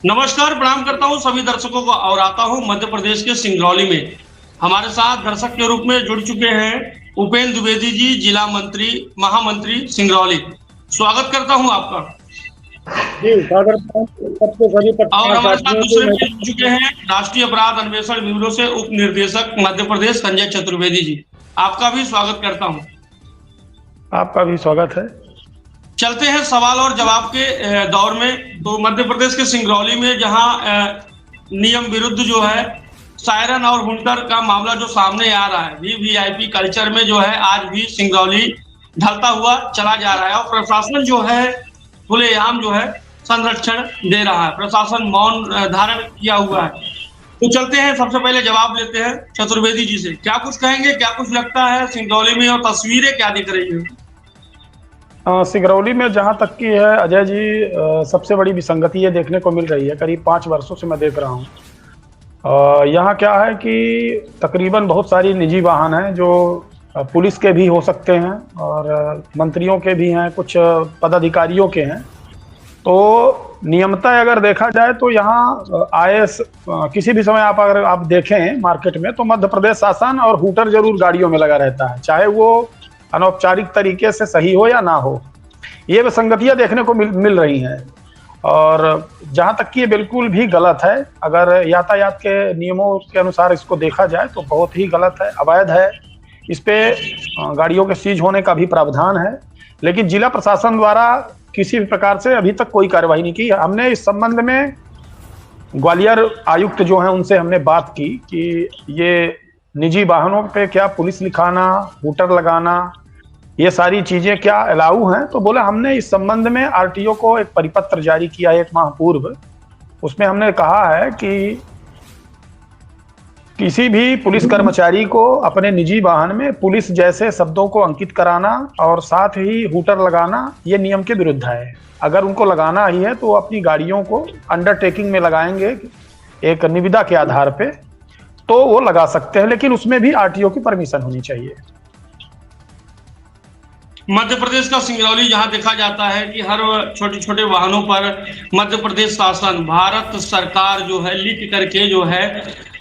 नमस्कार, प्रणाम करता हूँ सभी दर्शकों को और आता हूँ मध्य प्रदेश के सिंगरौली में। हमारे साथ दर्शक के रूप में जुड़ चुके हैं उपेंद्र द्विवेदी जी, जिला मंत्री, महामंत्री सिंगरौली। स्वागत करता हूँ आपका। जी सादर सबको सभी और पत्रकार हमारे साथ साथियों को दूसरे मैं में जुड़ चुके हैं राष्ट्रीय अपराध अन्वेषण ब्यूरो से उप निर्देशक मध्य प्रदेश संजय चतुर्वेदी जी। आपका भी स्वागत करता हूँ। आपका भी स्वागत है। चलते हैं सवाल और जवाब के दौर में। तो मध्य प्रदेश के सिंगरौली में जहां नियम विरुद्ध जो है सायरन और हुंटर का मामला जो सामने आ रहा है, वीवीआईपी कल्चर में जो है आज भी सिंगरौली ढलता हुआ चला जा रहा है और प्रशासन जो है खुलेआम जो है संरक्षण दे रहा है। प्रशासन मौन धारण किया हुआ है। तो चलते हैं, सबसे पहले जवाब लेते हैं चतुर्वेदी जी से। क्या कुछ कहेंगे, क्या कुछ लगता है सिंगरौली में और तस्वीरें क्या दिख रही है? सिंगरौली में जहां तक की है अजय जी, सबसे बड़ी विसंगति ये देखने को मिल रही है। करीब 5 वर्षों से मैं देख रहा हूँ। यहाँ क्या है कि तकरीबन बहुत सारी निजी वाहन हैं जो पुलिस के भी हो सकते हैं और मंत्रियों के भी हैं, कुछ पदाधिकारियों के हैं। तो नियमतः अगर देखा जाए तो यहाँ किसी भी समय अगर आप देखें मार्केट में, तो मध्य प्रदेश शासन और हूटर जरूर गाड़ियों में लगा रहता है, चाहे वो अनौपचारिक तरीके से सही हो या ना हो। ये विसंगतियां देखने को मिल रही हैं और जहां तक कि ये बिल्कुल भी गलत है। अगर यातायात के नियमों के अनुसार इसको देखा जाए तो बहुत ही गलत है, अवैध है। इस पे गाड़ियों के सीज होने का भी प्रावधान है, लेकिन जिला प्रशासन द्वारा किसी भी प्रकार से अभी तक कोई कार्रवाई नहीं की। हमने इस संबंध में ग्वालियर आयुक्त जो हैं उनसे हमने बात की कि ये निजी वाहनों पे क्या पुलिस लिखाना, हूटर लगाना, ये सारी चीजें क्या अलाउ हैं? तो बोला हमने इस संबंध में आरटीओ को एक परिपत्र जारी किया 1 माह पूर्व। उसमें हमने कहा है कि किसी भी पुलिस कर्मचारी को अपने निजी वाहन में पुलिस जैसे शब्दों को अंकित कराना और साथ ही हूटर लगाना ये नियम के विरुद्ध है। अगर उनको लगाना ही है तो अपनी गाड़ियों को अंडरटेकिंग में लगाएंगे एक निविदा के आधार पे, तो वो लगा सकते हैं, लेकिन उसमें भी आरटीओ की परमिशन होनी चाहिए। मध्य प्रदेश का सिंगरौली जहां देखा जाता है कि हर छोटे छोटे वाहनों पर मध्य प्रदेश शासन, भारत सरकार जो है लिख करके जो है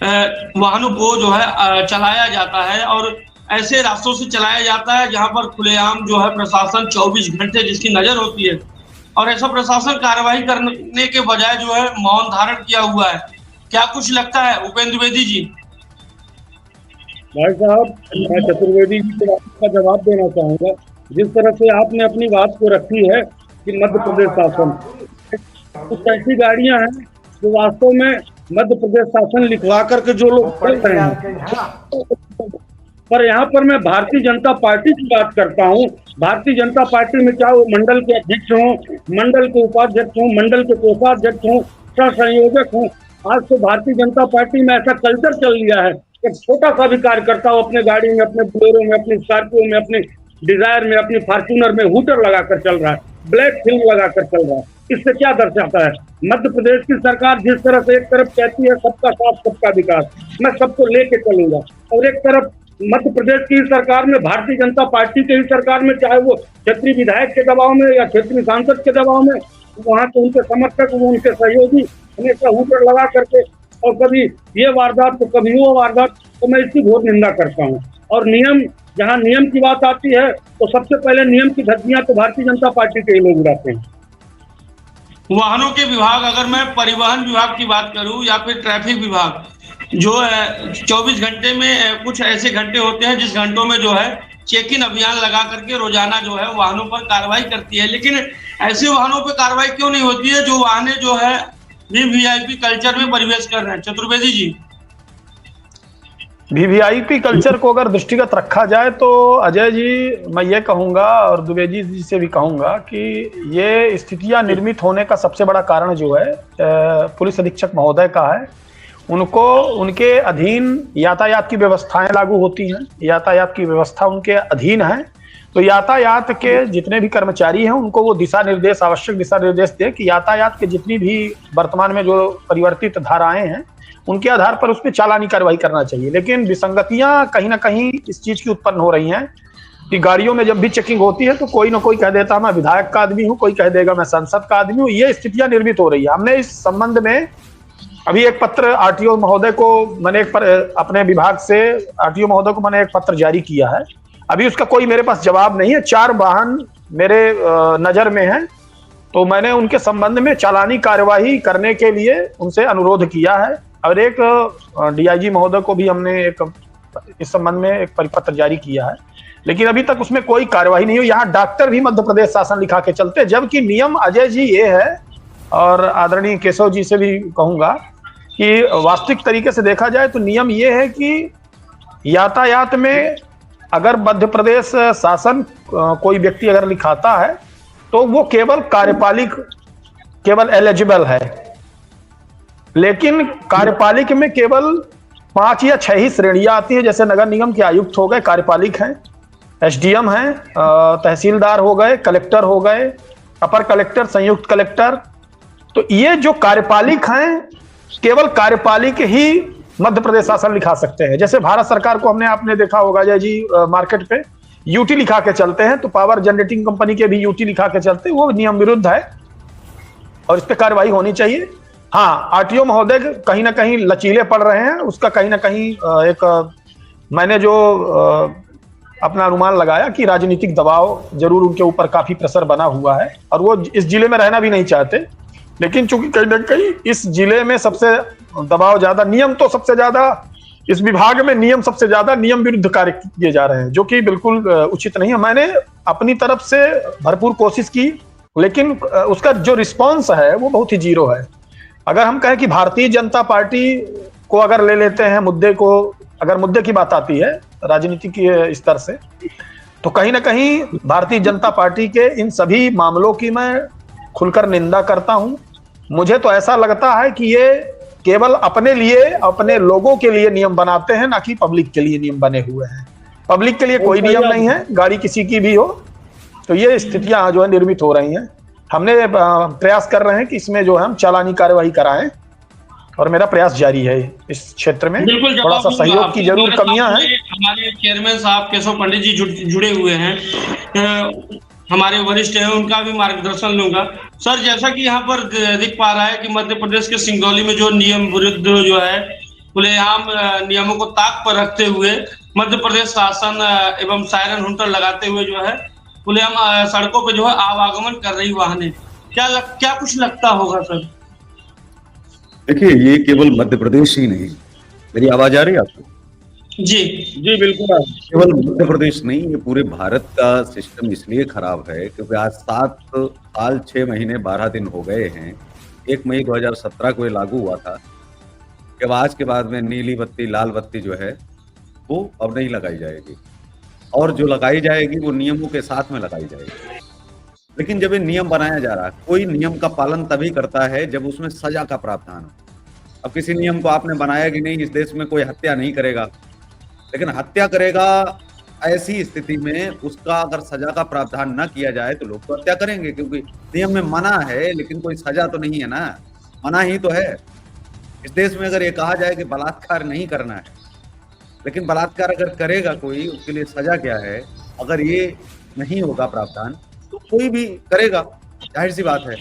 वाहनों को जो है चलाया जाता है और ऐसे रास्तों से चलाया जाता है जहां पर खुलेआम जो है प्रशासन 24 घंटे जिसकी नजर होती है और ऐसा प्रशासन कार्रवाई करने के बजाय जो है मौन धारण किया हुआ है। क्या कुछ लगता है उपेंद्र द्विवेदी जी? भाई साहब, मैं चतुर्वेदी जी को आपका जवाब देना चाहूंगा। जिस तरह से आपने अपनी बात को रखी है कि मध्य प्रदेश शासन, कुछ ऐसी गाड़ियां हैं जो वास्तव में मध्य प्रदेश शासन लिखवा करके जो लोग चल रहे हैं, पर यहाँ पर मैं भारतीय जनता पार्टी की बात करता हूँ। भारतीय जनता पार्टी में चाहे वो मंडल के अध्यक्ष हों, मंडल के उपाध्यक्ष हों, मंडल के कोषाध्यक्ष हों, सह संयोजक हों, आज तो भारतीय जनता पार्टी में ऐसा कल्चर चल लिया है कि छोटा सा भी कार्यकर्ता अपने गाड़ी में, अपने बोलेरो में, अपनी स्कॉर्पियो में, अपने डिजायर में, अपनी फॉर्च्यूनर में हूटर लगाकर चल रहा है, ब्लैक फिल्म लगाकर चल रहा है। इससे क्या दर्शाता है? मध्य प्रदेश की सरकार जिस तरह से एक तरफ कहती है सबका साथ सबका विकास, मैं सबको लेके चलूंगा, और एक तरफ मध्य प्रदेश की सरकार में, भारतीय जनता पार्टी की सरकार में, चाहे वो क्षेत्रीय विधायक के दबाव में या क्षेत्रीय सांसद के दबाव में, वहां के उनके समर्थक, वो उनके सहयोगी हमेशा हूटर लगा करके, और कभी ये वारदात तो कभी वो वारदात, तो मैं इसकी घोर निंदा करता हूँ। और नियम, जहाँ नियम की बात आती है तो सबसे पहले नियम की धज्जियां तो भारतीय जनता पार्टी के ही लोग उड़ाते हैं। वाहनों के विभाग, अगर मैं परिवहन विभाग की बात करूं या फिर ट्रैफिक विभाग, जो है 24 घंटे में कुछ ऐसे घंटे होते हैं जिस घंटों में जो है चेक इन अभियान लगा करके रोजाना जो है वाहनों पर कार्रवाई करती है, लेकिन ऐसे वाहनों पर कार्रवाई क्यों नहीं होती है जो वाहन जो है वीवीआईपी कल्चर में प्रवेश कर रहे हैं? चतुर्वेदी जी, वीवीआईपी कल्चर को अगर दृष्टिगत रखा जाए तो अजय जी, मैं ये कहूंगा और द्विवेदी जी से भी कहूंगा कि ये स्थितियां निर्मित होने का सबसे बड़ा कारण जो है पुलिस अधीक्षक महोदय का है। उनको, उनके अधीन यातायात की व्यवस्थाएं लागू होती हैं, यातायात की व्यवस्था उनके अधीन है। तो यातायात के जितने भी कर्मचारी हैं उनको वो दिशा निर्देश, आवश्यक दिशा निर्देश दे कि यातायात के जितनी भी वर्तमान में जो परिवर्तित धाराएं हैं उनके आधार पर उस पर चालानी कार्रवाई करना चाहिए। लेकिन विसंगतियां कहीं ना कहीं इस चीज की उत्पन्न हो रही हैं कि गाड़ियों में जब भी चेकिंग होती है तो कोई ना कोई कह देता मैं विधायक का आदमी हूं, कोई कह देगा मैं संसद का आदमी हूं। ये स्थितियां निर्मित हो रही है। हमने इस संबंध में अभी एक पत्र आरटीओ महोदय को मैंने अपने विभाग से आरटीओ महोदय को मैंने एक पत्र जारी किया है। अभी उसका कोई मेरे पास जवाब नहीं है। 4 वाहन मेरे नजर में है, तो मैंने उनके संबंध में चालानी कार्यवाही करने के लिए उनसे अनुरोध किया है। और एक डीआईजी महोदय को भी हमने इस संबंध में एक परिपत्र जारी किया है, लेकिन अभी तक उसमें कोई कार्यवाही नहीं हुई। यहाँ डॉक्टर भी मध्य प्रदेश शासन लिखा के चलते, जबकि नियम अजय जी ये है, और आदरणीय केशव जी से भी कहूंगा कि वास्तविक तरीके से देखा जाए तो नियम ये है कि यातायात में अगर मध्य प्रदेश शासन कोई व्यक्ति अगर लिखाता है तो वो केवल कार्यपालिक केवल एलिजिबल है, लेकिन कार्यपालिक में केवल 5 या 6 ही श्रेणियां आती है। जैसे नगर निगम के आयुक्त हो गए, कार्यपालिक हैं, एसडीएम हैं, तहसीलदार हो गए, कलेक्टर हो गए, अपर कलेक्टर, संयुक्त कलेक्टर। तो ये जो कार्यपालिक हैं केवल कार्यपालिक ही मध्य प्रदेश शासन लिखा सकते हैं। जैसे भारत सरकार को आपने देखा होगा जय जी, मार्केट पे यूटी लिखा के चलते हैं, तो पावर जनरेटिंग कंपनी के भी यूटी लिखा के चलते हैं, वो नियम विरुद्ध है और इस पे कार्रवाई होनी चाहिए। हाँ, आरटीओ महोदय कहीं ना कहीं लचीले पड़ रहे हैं। उसका कहीं ना कहीं मैंने जो अपना अनुमान लगाया कि राजनीतिक दबाव जरूर उनके ऊपर काफी प्रेशर बना हुआ है और वो इस जिले में रहना भी नहीं चाहते। लेकिन चूंकि कहीं ना कहीं इस जिले में सबसे दबाव ज्यादा, नियम तो सबसे ज्यादा, इस विभाग में नियम सबसे ज्यादा नियम विरुद्ध कार्य किए जा रहे हैं, जो कि बिल्कुल उचित नहीं है। मैंने अपनी तरफ से भरपूर कोशिश की, लेकिन उसका जो रिस्पॉन्स है वो बहुत ही जीरो है। अगर हम कहें कि भारतीय जनता पार्टी को अगर ले लेते हैं मुद्दे को, अगर मुद्दे की बात आती है राजनीति के स्तर से, तो कहीं ना कहीं भारतीय जनता पार्टी के इन सभी मामलों की मैं खुलकर निंदा करता हूं। मुझे तो ऐसा लगता है कि ये केवल अपने लिए, अपने लोगों के लिए नियम बनाते हैं, ना कि पब्लिक के लिए नियम बने हुए हैं। पब्लिक के लिए कोई नियम नहीं है, गाड़ी किसी की भी हो। तो ये स्थितियां जो है निर्मित हो रही हैं। हमने प्रयास कर रहे हैं कि इसमें जो है हम चालानी कार्यवाही कराएं, और मेरा प्रयास जारी है इस क्षेत्र में। थोड़ा सा सहयोग की जरूर कमियां हैं। हमारे चेयरमैन साहब केशव पंडित जी जुड़े हुए हैं, हमारे वरिष्ठ हैं, उनका भी मार्गदर्शन लूंगा। सर, जैसा कि यहाँ पर दिख पा रहा है कि मध्य प्रदेश के सिंगरौली में जो नियम विरुद्ध जो है खुलेआम नियमों को ताक पर रखते हुए मध्य प्रदेश शासन एवं सायरन हुंटर लगाते हुए जो है खुलेआम सड़कों पे जो है आवागमन कर रही वाहनें, क्या कुछ लगता होगा सर? देखिए, ये केवल मध्य प्रदेश ही नहीं, मेरी आवाज आ रही है आपको? जी जी बिल्कुल। केवल मध्य प्रदेश नहीं, ये पूरे भारत का सिस्टम इसलिए खराब है क्योंकि आज 7 साल 6 महीने 12 दिन हो गए हैं। 1 मई 2017 को ये लागू हुआ था कि आज के बाद में नीली बत्ती, लाल बत्ती जो है वो अब नहीं लगाई जाएगी, और जो लगाई जाएगी वो नियमों के साथ में लगाई जाएगी। लेकिन जब ये नियम बनाया जा रहा है, कोई नियम का पालन तभी करता है जब उसमें सजा का प्रावधान हो। अब किसी नियम को आपने बनाया कि नहीं, इस देश में कोई हत्या नहीं करेगा, लेकिन हत्या करेगा, ऐसी स्थिति में उसका अगर सजा का प्रावधान न किया जाए तो लोग तो हत्या करेंगे, क्योंकि नियम में मना है लेकिन कोई सजा तो नहीं है ना, मना ही तो है। इस देश में अगर ये कहा जाए कि बलात्कार नहीं करना है, लेकिन बलात्कार अगर करेगा कोई, उसके लिए सजा क्या है? अगर ये नहीं होगा प्रावधान तो कोई भी करेगा, जाहिर सी बात है।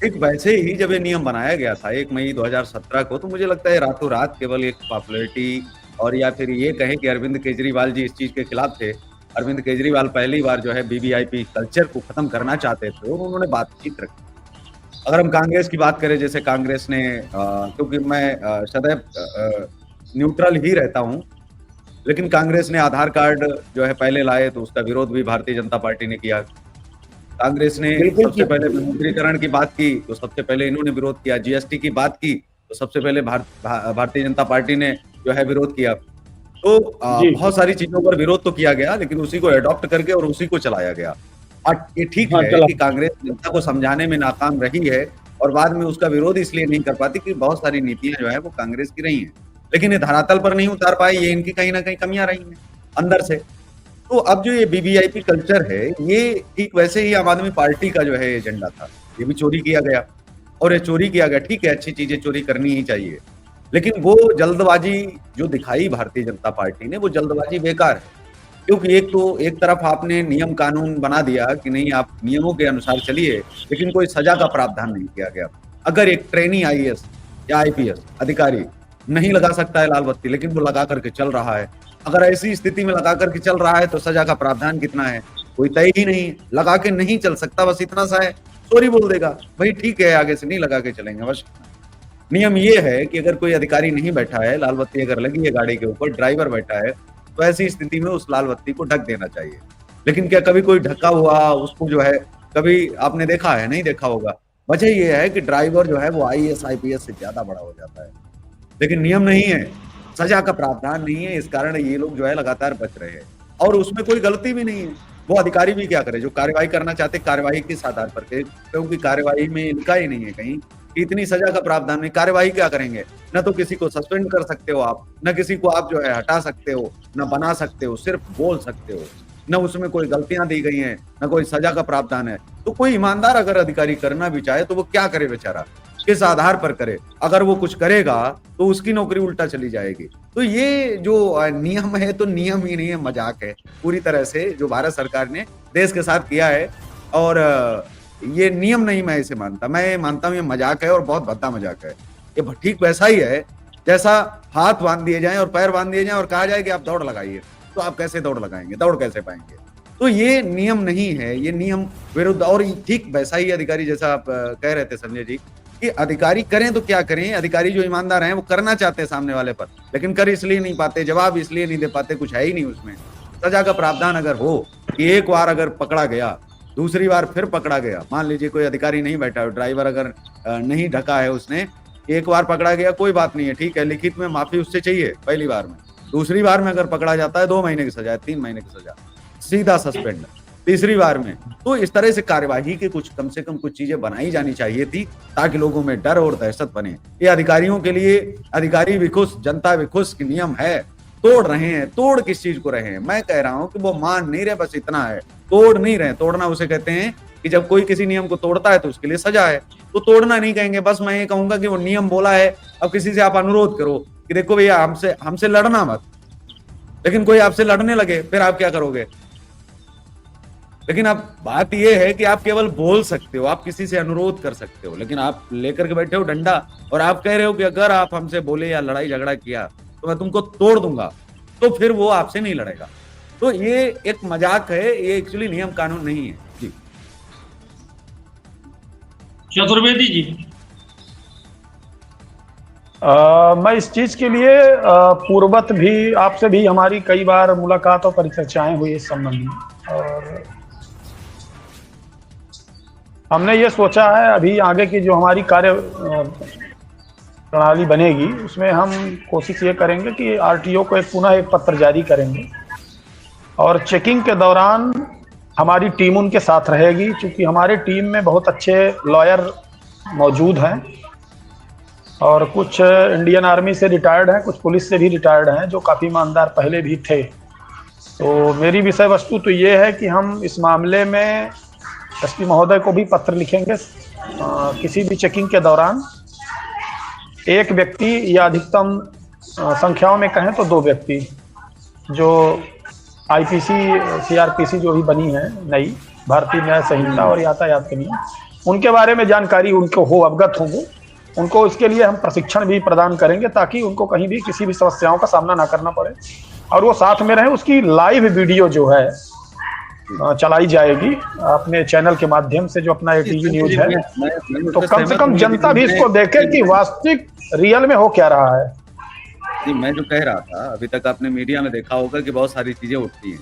ठीक वैसे ही जब ये नियम बनाया गया था 1 मई 2017 को, तो मुझे लगता है रातों रात केवल एक पॉपुलैरिटी, और या फिर ये कहें कि अरविंद केजरीवाल जी इस चीज के खिलाफ थे। अरविंद केजरीवाल पहली बार जो है वीवीआईपी कल्चर को खत्म करना चाहते थे और उन्होंने बातचीत रखी। अगर हम कांग्रेस की बात करें, जैसे कांग्रेस ने, क्योंकि मैं सदैव न्यूट्रल ही रहता हूं, लेकिन कांग्रेस ने आधार कार्ड जो है पहले लाए तो उसका विरोध भी भारतीय जनता पार्टी ने किया। कांग्रेस ने सबसे पहले विमुद्रीकरण की बात की तो सबसे पहले इन्होंने विरोध किया। जीएसटी की बात की तो सबसे पहले भारतीय जनता पार्टी ने जो है विरोध किया। तो बहुत सारी चीजों पर विरोध तो किया गया, लेकिन उसी को अडॉप्ट करके और उसी को चलाया गया। और ये ठीक है कि कांग्रेस जनता को समझाने में नाकाम रही है और बाद में उसका विरोध इसलिए नहीं कर पाती कि बहुत सारी नीतियां जो है वो कांग्रेस की रही हैं, लेकिन ये धरातल पर नहीं उतार पाई। ये इनकी कहीं ना कहीं कमियां रही हैं अंदर से। तो अब जो ये वीवीआईपी कल्चर है, ये ठीक वैसे ही आम आदमी पार्टी का जो है एजेंडा था, ये भी चोरी किया गया। और ये चोरी किया गया, ठीक है, अच्छी चीजें चोरी करनी ही चाहिए, लेकिन वो जल्दबाजी जो दिखाई भारतीय जनता पार्टी ने, वो जल्दबाजी बेकार है। क्योंकि एक तो एक तरफ आपने नियम कानून बना दिया कि नहीं आप नियमों के अनुसार चलिए, लेकिन कोई सजा का प्रावधान नहीं किया गया। अगर एक ट्रेनी आईएएस या आईपीएस अधिकारी नहीं लगा सकता है लाल बत्ती, लेकिन वो लगा करके चल रहा है, अगर ऐसी स्थिति में लगा करके चल रहा है तो सजा का प्रावधान कितना है, कोई तय ही नहीं। लगा के नहीं चल सकता, बस इतना सा है, सॉरी बोल देगा, भाई ठीक है आगे से नहीं लगा के चलेंगे, बस। नियम ये है कि अगर कोई अधिकारी नहीं बैठा है, लाल बत्ती अगर लगी है गाड़ी के ऊपर, ड्राइवर बैठा है, तो ऐसी स्थिति में उस लाल बत्ती को ढक देना चाहिए। लेकिन क्या कभी कोई ढका हुआ उसको जो है कभी आपने देखा है? नहीं देखा होगा। वजह यह है कि ड्राइवर जो है वो आईएएस आईपीएस से ज्यादा बड़ा हो जाता है, लेकिन नियम नहीं है, सजा का प्रावधान नहीं है, इस कारण ये लोग जो है लगातार बच रहे हैं और उसमें कोई गलती भी नहीं है। वो अधिकारी भी क्या करे, जो कार्यवाही करना चाहते कार्यवाही किस आधार पर, क्योंकि कार्यवाही में लिखा ही नहीं है कहीं इतनी सजा का प्रावधान नहीं। कार्यवाही क्या करेंगे? न तो किसी को सस्पेंड कर सकते हो आप, न किसी को आप जो है हटा सकते हो, न बना सकते हो, सिर्फ बोल सकते हो, न उसमें कोई गलतियां दी गई हैं, न कोई सजा का प्रावधान है। तो कोई ईमानदार अगर अधिकारी करना भी चाहे तो वो क्या करे बेचारा, किस आधार पर करे? अगर वो कुछ करेगा तो उसकी नौकरी उल्टा चली जाएगी। तो ये जो नियम है तो नियम ही नहीं है, मजाक है पूरी तरह से जो भारत सरकार ने देश के साथ किया है। और ये नियम नहीं मैं इसे मानता, मैं मानता हूँ ये मजाक है और बहुत भद्दा मजाक है। ये ठीक वैसा ही है जैसा हाथ बांध दिए जाएं और पैर बांध दिए जाएं और कहा जाए कि आप दौड़ लगाइए, तो आप कैसे दौड़ लगाएंगे, दौड़ कैसे पाएंगे? तो ये नियम नहीं है, ये नियम विरुद्ध। और ठीक वैसा ही अधिकारी जैसा आप कह रहे थे संजय जी कि अधिकारी करें तो क्या करें, अधिकारी जो ईमानदार हैं वो करना चाहते हैं सामने वाले पर, लेकिन कर इसलिए नहीं पाते, जवाब इसलिए नहीं दे पाते, कुछ है ही नहीं उसमें। सजा का प्रावधान अगर हो कि एक बार अगर पकड़ा गया, दूसरी बार फिर पकड़ा गया, मान लीजिए कोई अधिकारी नहीं बैठा है, ड्राइवर अगर नहीं ढका है उसने, एक बार पकड़ा गया कोई बात नहीं है, ठीक है, लिखित में माफी उससे चाहिए पहली बार में, दूसरी बार में अगर पकड़ा जाता है 2 महीने की सजा, 3 महीने की सजा, सीधा सस्पेंड, तीसरी बार में। तो इस तरह से कार्यवाही के कुछ कम से कम कुछ चीजें बनाई जानी चाहिए थी ताकि लोगों में डर और दहशत बने। ये अधिकारियों के लिए, अधिकारी भी खुश, जनता भी खुश कि नियम है, तोड़ रहे हैं। तोड़ किस चीज को रहे हैं? मैं कह रहा हूं कि वो मान नहीं रहे, बस इतना है, तोड़ नहीं रहे। तोड़ना उसे कहते हैं कि जब कोई किसी नियम को तोड़ता है तो उसके लिए सजा है, तो तोड़ना नहीं कहेंगे। बस मैं ये कहूंगा कि वो नियम बोला है, अब किसी से आप अनुरोध करो कि देखो भैया हमसे लड़ना मत, लेकिन कोई आपसे लड़ने लगे फिर आप क्या करोगे? लेकिन अब बात यह है कि आप केवल बोल सकते हो, आप किसी से अनुरोध कर सकते हो, लेकिन आप लेकर के बैठे हो डंडा और आप कह रहे हो कि अगर आप हमसे बोले या लड़ाई झगड़ा किया तो मैं तुमको तोड़ दूंगा, तो फिर वो आपसे नहीं लड़ेगा। तो ये एक मजाक है, ये एक्चुअली नियम कानून नहीं है जी। चतुर्वेदी जी, मैं इस चीज के लिए पूर्वत भी आपसे भी हमारी कई बार मुलाकात और परिचर्चाएं हुई इस संबंध में, और हमने ये सोचा है अभी आगे की जो हमारी कार्य प्रणाली बनेगी उसमें हम कोशिश ये करेंगे कि आरटीओ को पुनः एक पत्र जारी करेंगे और चेकिंग के दौरान हमारी टीम उनके साथ रहेगी, क्योंकि हमारे टीम में बहुत अच्छे लॉयर मौजूद हैं और कुछ इंडियन आर्मी से रिटायर्ड हैं, कुछ पुलिस से भी रिटायर्ड हैं जो काफ़ी ईमानदार पहले भी थे। तो मेरी विषय वस्तु तो ये है कि हम इस मामले में एसपी महोदय को भी पत्र लिखेंगे। किसी भी चेकिंग के दौरान एक व्यक्ति या अधिकतम संख्याओं में कहें तो 2 व्यक्ति, जो आईपीसी सीआरपीसी जो भी बनी है नई भारतीय न्याय संहिता और यातायात के नियम, उनके बारे में जानकारी उनको हो, अवगत होंगे, उनको इसके लिए हम प्रशिक्षण भी प्रदान करेंगे ताकि उनको कहीं भी किसी भी समस्याओं का सामना ना करना पड़े और वो साथ में रहे। उसकी लाइव वीडियो जो है चलाई जाएगी अपने चैनल के माध्यम से, जो अपना एटीवी न्यूज है, तो कम से कम जनता भी इसको देखे कि वास्तविक रियल में हो क्या रहा है। जी, मैं जो कह रहा था, अभी तक आपने मीडिया में देखा होगा कि बहुत सारी चीजें उठती हैं,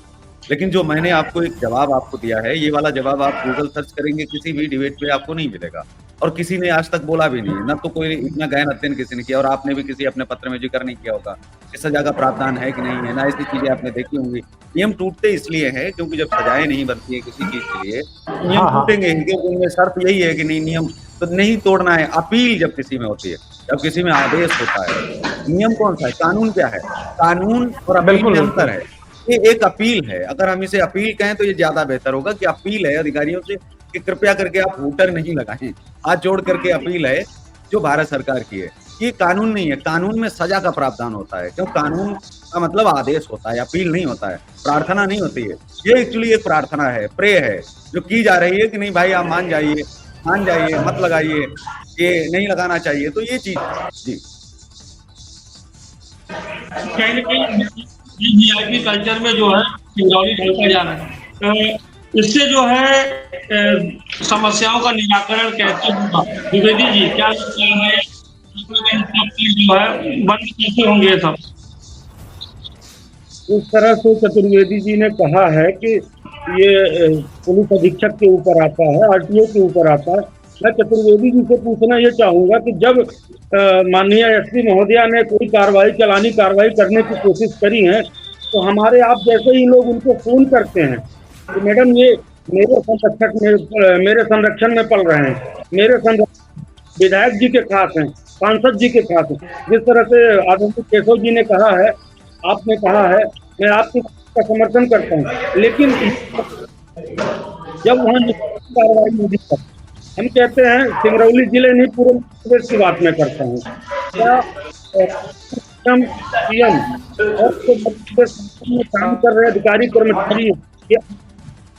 लेकिन जो मैंने आपको एक जवाब आपको दिया है, ये वाला जवाब आप गूगल सर्च करेंगे किसी भी डिबेट पे आपको नहीं मिलेगा, और किसी ने आज तक बोला भी नहीं है, ना तो कोई इतना गहन अध्ययन किसी ने किया, और आपने भी किसी अपने पत्र में जिक्र नहीं किया होगा कि सजा का प्रावधान है कि नहीं है, ना ऐसी चीजें आपने देखी होंगी। नियम टूटते इसलिए हैं क्योंकि जब सजाएं नहीं बनती है किसी चीज के लिए, नियम टूटेंगे, क्योंकि उनमें शर्त यही है कि नहीं, नियम तो नहीं तोड़ना है। अपील जब किसी में होती है, जब किसी में आदेश होता है, नियम कौन सा है, कानून क्या है, कानून और अपील में अंतर है। ये एक अपील है, अगर हम इसे अपील कहें तो ये ज्यादा बेहतर होगा कि अपील है अधिकारियों से कि कृपया करके आप हूटर नहीं लगाएं। हाथ जोड़ करके अपील है जो भारत सरकार की है। ये कानून नहीं है। कानून में सजा का प्रावधान होता है, क्यों? कानून का मतलब आदेश होता है, अपील नहीं होता है, प्रार्थना नहीं होती है। ये एक्चुअली एक प्रार्थना है, प्रे है जो की जा रही है कि नहीं भाई आप मान जाइए, मत लगाइए, ये नहीं लगाना चाहिए। तो ये चीज जी कहीं न कहीं वीवीआईपी कल्चर में जो है सिंगरौली ढलता जा रहा है। इससे जो है समस्याओं का निराकरण कैसे होगा? द्विवेदी जी क्या लगता है, जो है बंद कैसे होंगे ये सब? इस तरह से चतुर्वेदी जी ने कहा है कि ये पुलिस अधीक्षक के ऊपर आता है, आरटीओ के ऊपर आता है। मैं चतुर्वेदी जी से पूछना ये चाहूंगा कि जब माननीय एसपी महोदया ने कोई कार्रवाई करने की कोशिश करी है, तो हमारे आप जैसे ही लोग उनको फोन करते हैं कि मैडम ये मेरे संरक्षण में पल रहे हैं, मेरे विधायक जी के खास हैं, सांसद जी के खास हैं। जिस तरह से आदरणीय केशव जी ने कहा है, आपने कहा है, मैं आपकी का समर्थन करता हूँ, लेकिन जब वहाँ कार्रवाई नहीं करते, हम कहते हैं सिंगरौली जिले नहीं पूरे प्रदेश की बात मैं करता हूँ। क्या सीएम और काम कर रहे अधिकारी कर्मचारी,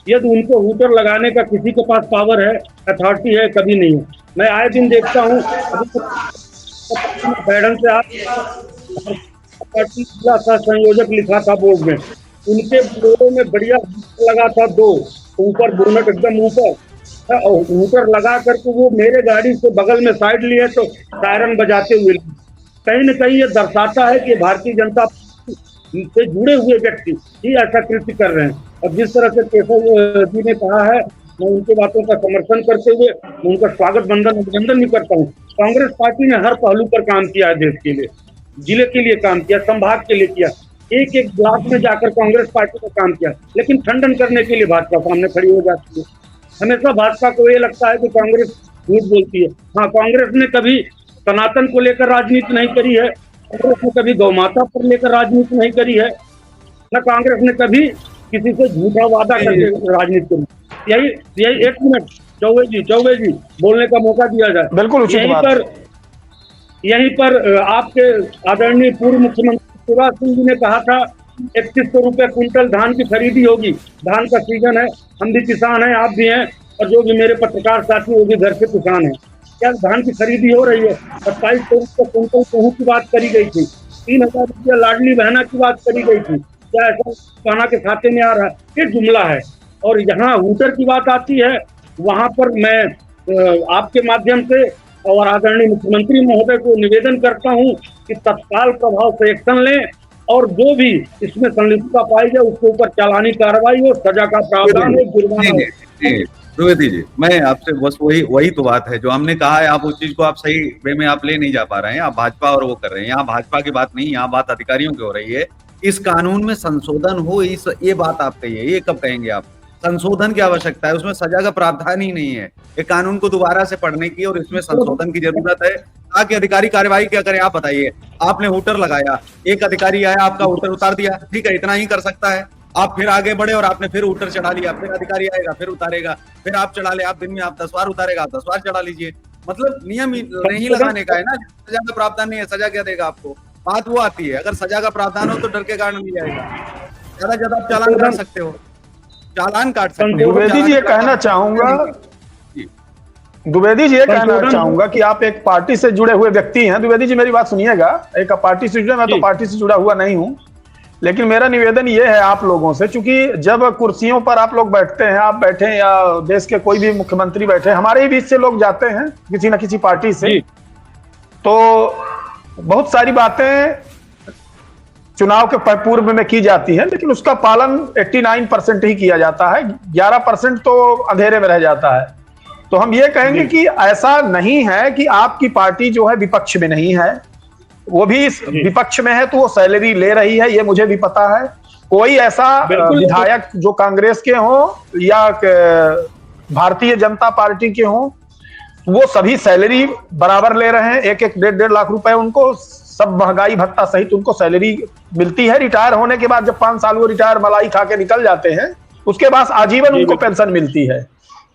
यदि उनको हूटर लगाने का किसी के पास पावर है, अथॉरिटी है? कभी नहीं है। मैं आए दिन देखता हूँ बैडन से आप जिला संयोजक लिखा था बोर्ड में, उनके बोर्डों में बढ़िया लगा था, 2 ऊपर बोनट एकदम ऊपर हूटर लगा करके वो मेरे गाड़ी से बगल में साइड लिए तो सायरन बजाते हुए। कहीं न कहीं ये दर्शाता है कि भारतीय जनता से जुड़े हुए व्यक्ति ही ऐसा कृत्य कर रहे हैं। और जिस तरह से केशव जी ने कहा है, मैं उनकी बातों का समर्थन करते हुए मैं उनका स्वागत अभिनंदन भी करता हूँ। कांग्रेस पार्टी ने हर पहलू पर काम किया है, देश के लिए, जिले के लिए काम किया, संभाग के लिए किया, एक ब्लॉक में जाकर कांग्रेस पार्टी ने काम किया, लेकिन खंडन करने के लिए भाजपा सामने खड़ी हो जाती है। हमेशा भाजपा को ये लगता है कि कांग्रेस झूठ बोलती है। हाँ, कांग्रेस ने कभी सनातन को लेकर राजनीति नहीं करी है, कांग्रेस ने कभी गौ माता पर लेकर राजनीति नहीं करी है, न कांग्रेस ने कभी किसी से झूठा वादा करके राजनीति करी। यही 1 मिनट चौबे जी बोलने का मौका दिया जाए। बिल्कुल यहीं पर आपके आदरणीय पूर्व मुख्यमंत्री शिवराज सिंह जी ने कहा था 3100 रुपए क्विंटल धान की खरीदी होगी। धान का सीजन है, हम भी किसान हैं, आप भी हैं, और जो भी मेरे पत्रकार साथी वो भी घर से किसान हैं। क्या धान की खरीदी हो रही है? 2700 रुपये क्विंटल गेहूं की बात करी गई थी, 3000 रुपया लाडली बहना की बात करी गई थी। क्या ऐसा खाना के खाते में आ रहा है? ये जुमला है। और यहाँ हूटर की बात आती है, वहां पर मैं आपके माध्यम से और आदरणीय मुख्यमंत्री महोदय को निवेदन करता हूं कि तत्काल प्रभाव से एक्शन लें और जो भी इसमें संलिप्तता पाई जाए उसके ऊपर चालानी कार्रवाई हो, सजा का प्रावधान हो, जुर्माना हो। द्विवेदी जी, मैं आपसे बस वही तो बात है जो हमने कहा है, आप उस चीज को आप सही वे में आप ले नहीं जा पा रहे हैं। आप भाजपा और वो कर रहे हैं। यहाँ भाजपा की बात नहीं, यहाँ बात अधिकारियों की हो रही है। इस कानून में संशोधन हो, ये बात आप कहिए, ये कब कहेंगे आप? संशोधन की आवश्यकता है, उसमें सजा का प्रावधान ही नहीं है। ये कानून को दोबारा से पढ़ने की और इसमें संशोधन की जरूरत है ताकि अधिकारी कार्यवाही क्या करें। आप बताइए, आपने हूटर लगाया, एक अधिकारी आया, आपका हूटर उतार दिया, ठीक है, इतना ही कर सकता है। आप फिर आगे बढ़े और आपने फिर हूटर चढ़ा लिया, फिर अधिकारी आएगा, फिर उतारेगा, फिर आप चढ़ा ले, आप दिन में आप 10 बार उतारेगा, आप 10 बार चढ़ा लीजिए। मतलब नियम नहीं लगाने का है ना। सजा का प्रावधान नहीं है, सजा क्या देगा आपको? बात वो आती है, अगर सजा का प्रावधान हो तो डर के कारण नहीं जाएगा। ज्यादा ज्यादा आप चालान कर सकते हो, चालान काट सकते हो। द्विवेदी जी ये कहना चाहूंगा कि आप एक पार्टी से जुड़े हुए व्यक्ति हैं। द्विवेदी जी मेरी बात सुनिएगा, एक पार्टी से जुड़े, मैं तो पार्टी से जुड़ा हुआ नहीं हूं, लेकिन मेरा निवेदन ये है आप लोगों से, क्योंकि जब कुर्सियों पर आप लोग बैठते हैं, आप बैठे या देश के कोई भी मुख्यमंत्री बैठे, हमारे ही बीच से लोग जाते हैं किसी न किसी पार्टी से, तो बहुत सारी बातें चुनाव के पूर्व में की जाती है, लेकिन उसका पालन 89% ही किया जाता है, 11% तो अंधेरे में रह जाता है। तो हम ये कहेंगे कि ऐसा नहीं है कि आपकी पार्टी जो है विपक्ष में नहीं है, वो भी विपक्ष में है तो वो सैलरी ले रही है, ये मुझे भी पता है। कोई ऐसा विधायक जो कांग्रेस के हो या भारतीय जनता पार्टी के हो, वो सभी सैलरी बराबर ले रहे हैं, 1-1, 1.5 लाख रुपए उनको सब महंगाई भत्ता सहित उनको सैलरी मिलती है। रिटायर होने के बाद जब 5 साल वो रिटायर मलाई खा के निकल जाते हैं, उसके बाद आजीवन उनको पेंशन मिलती है।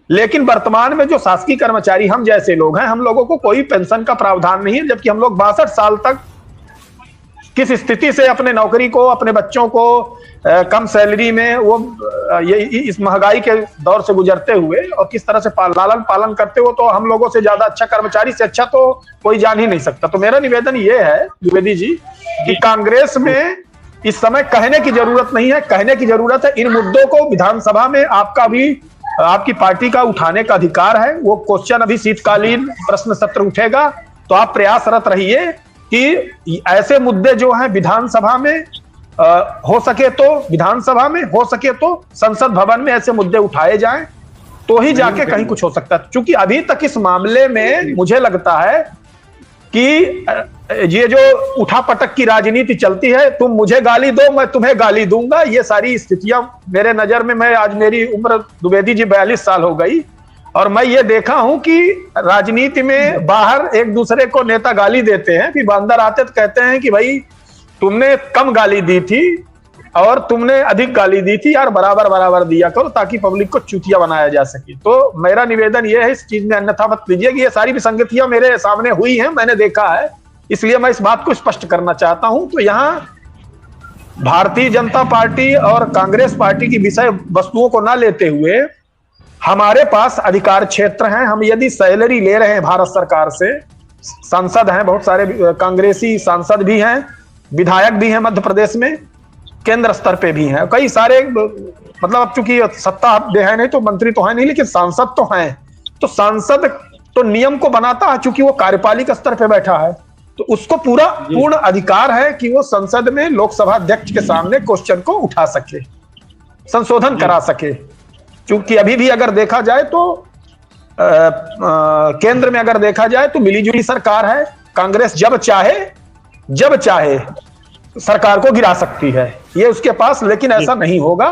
लेकिन वर्तमान में जो शासकीय कर्मचारी हम जैसे लोग हैं, हम लोगों को कोई पेंशन का प्रावधान नहीं है, जबकि हम लोग 62 साल तक किस स्थिति से अपने नौकरी को, अपने बच्चों को कम सैलरी में वो ये इस महंगाई के दौर से गुजरते हुए और किस तरह से लालन पालन करते हो, तो हम लोगों से ज्यादा अच्छा, कर्मचारी से अच्छा तो कोई जान ही नहीं सकता। तो मेरा निवेदन ये है द्विवेदी जी कि कांग्रेस में इस समय कहने की जरूरत नहीं है, कहने की जरूरत है इन मुद्दों को विधानसभा में आपका भी, आपकी पार्टी का उठाने का अधिकार है। वो क्वेश्चन अभी शीतकालीन प्रश्न सत्र उठेगा, तो आप प्रयासरत रहिए कि ऐसे मुद्दे जो हैं विधानसभा में हो सके तो विधानसभा में, हो सके तो संसद भवन में ऐसे मुद्दे उठाए जाएं, तो ही जाके कहीं कुछ हो सकता है। क्योंकि अभी तक इस मामले में मुझे लगता है कि ये जो उठापटक की राजनीति चलती है, तुम मुझे गाली दो मैं तुम्हें गाली दूंगा, ये सारी स्थितियां मेरे नजर में, मैं आज मेरी उम्र द्विवेदी जी 42 साल हो गई और मैं ये देखा हूं कि राजनीति में बाहर एक दूसरे को नेता गाली देते हैं, फिर अंदर आते तो कहते हैं कि भाई तुमने कम गाली दी थी और तुमने अधिक गाली दी थी यार, बराबर बराबर दिया करो ताकि पब्लिक को चूतिया बनाया जा सके। तो मेरा निवेदन यह है इस चीज में अन्यथा मत लीजिए कि ये सारी विसंगतियां मेरे सामने हुई हैं, मैंने देखा है, इसलिए मैं इस बात को स्पष्ट करना चाहता हूं। तो यहाँ भारतीय जनता पार्टी और कांग्रेस पार्टी की विषय वस्तुओं को ना लेते हुए हमारे पास अधिकार क्षेत्र हैं, हम यदि सैलरी ले रहे हैं भारत सरकार से, सांसद हैं, बहुत सारे कांग्रेसी सांसद भी हैं, विधायक भी हैं मध्य प्रदेश में, केंद्र स्तर पे भी हैं, कई सारे, मतलब अब चूंकि सत्ता है नहीं तो मंत्री तो है नहीं, लेकिन सांसद तो हैं। तो सांसद तो नियम को बनाता है, चूंकि वो कार्यपालिका स्तर पे बैठा है, तो उसको पूरा पूर्ण अधिकार है कि वो संसद में लोकसभा अध्यक्ष के सामने क्वेश्चन को उठा सके, संशोधन करा सके। क्योंकि अभी भी अगर देखा जाए तो केंद्र में अगर देखा जाए तो मिलीजुली सरकार है, कांग्रेस जब चाहे सरकार को गिरा सकती है, ये उसके पास, लेकिन ऐसा नहीं होगा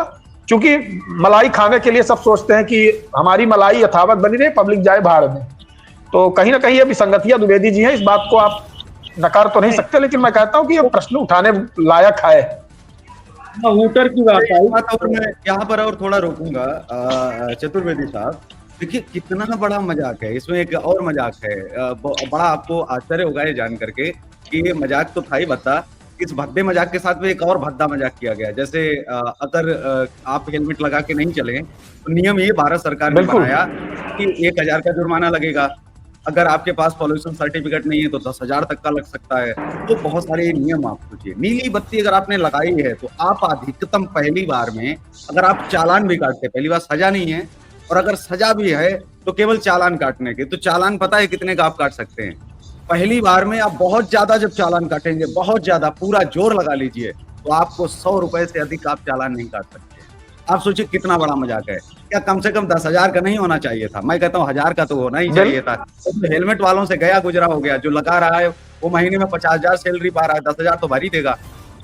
क्योंकि मलाई खाने के लिए सब सोचते हैं कि हमारी मलाई यथावत बनी रहे, पब्लिक जाए भाड़ में। तो कहीं ना कहीं ये विसंगतियां द्विवेदी जी हैं, इस बात को आप नकार तो नहीं सकते, लेकिन मैं कहता हूं कि ये प्रश्न उठाने लायक है। हूटर की बात आई, और मैं यहाँ पर और थोड़ा रोकूंगा चतुर्वेदी साहब, देखिए कितना बड़ा मजाक है इसमें। एक और मजाक है, बड़ा आपको आश्चर्य होगा ये जान करके कि ये मजाक तो था ही भद्दा, इस भद्दे मजाक के साथ में एक और भद्दा मजाक किया गया। जैसे अगर आप हेलमेट लगा के नहीं चले तो नियम ये भारत सरकार ने बनाया कि 1000 का जुर्माना लगेगा, अगर आपके पास पॉल्यूशन सर्टिफिकेट नहीं है तो 10,000 तक का लग सकता है। तो बहुत सारे नियम आप सोचिए, नीली बत्ती अगर आपने लगाई है तो आप अधिकतम पहली बार में, अगर आप चालान भी काटते, पहली बार सजा नहीं है, और अगर सजा भी है तो केवल चालान काटने के, तो चालान पता है कितने का आप काट सकते हैं? पहली बार में आप बहुत ज्यादा जब चालान काटेंगे, बहुत ज्यादा पूरा जोर लगा लीजिए, तो आपको 100 रुपए से अधिक आप चालान नहीं काट सकते। आप सोचिए कितना बड़ा मजाक है। क्या कम से कम 10,000 का नहीं होना चाहिए था? मैं कहता हूँ 1000 का तो होना ही चाहिए था। तो हेलमेट वालों से गया गुजरा हो गया, जो लगा रहा है वो महीने में 50,000 सैलरी पा रहा है, 10,000 तो भर ही देगा।